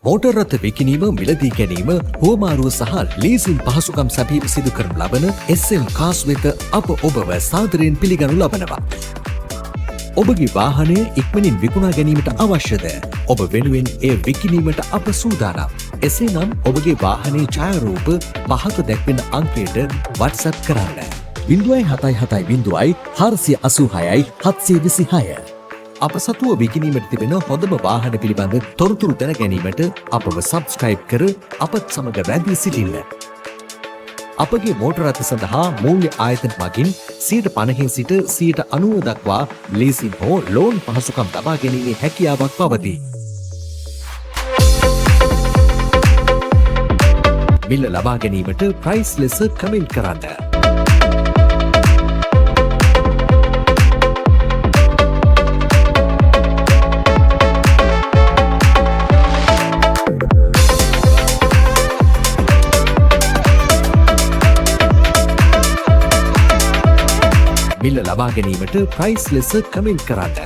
Motor රථ විකිණීම, මිලදී ගැනීම, හුවමාරුව සහ ලීසින් පහසුකම් සැපීම සිදු කරනු ලබන SM කාස් වෙත අප ඔබව සාදරයෙන් පිළිගනු ලබනවා. ඔබගේ වාහනය ඉක්මනින් විකුණා ගැනීමට අවශ්‍යද? ඔබ වෙනුවෙන් එය විකිණීමට අප සූදානම්. එසේනම් ඔබගේ වාහනයේ ඡායාරූප පහත දැක්වෙන අංකයට WhatsApp කරන්න. 077 486 726. අප සතුව විකිණීමට තිබෙන හොඳම වාහන පිළිබඳ තොරතුරු දැන ගැනීමට අපව සබ්ස්ක්‍රයිබ් කර අපත් සමග රැඳී සිටින්න. අපගේ මෝටර රථ සඳහා මූල්‍ය ආයතන මගින් 50% සිට 90% දක්වා ලීසින් හෝ ලෝන් පහසුකම් ලබා ගැනීමේ හැකියාවක් පවතී. මිල ලබා ගැනීමට ප්‍රයිස් ලෙස කමෙන්ට් කරන්න. මිල ලබා ගැනීමට ප්‍රයිස් ලෙස කමෙන්ට් කරන්න.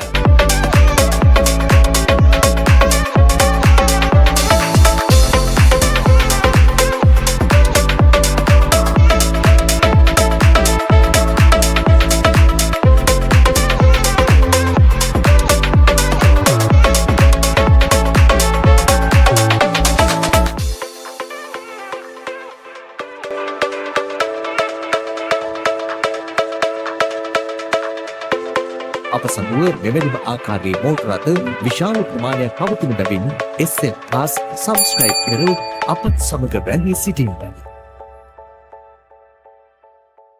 අප සමුව මෙවැනිම ආකාරයේ මෝටර රථ විශාල ප්‍රමාණයක් පවතින බැවින් SM+ සබ්ස්ක්‍රයිබ් කර අපත් සමග රැඳී සිටින්න.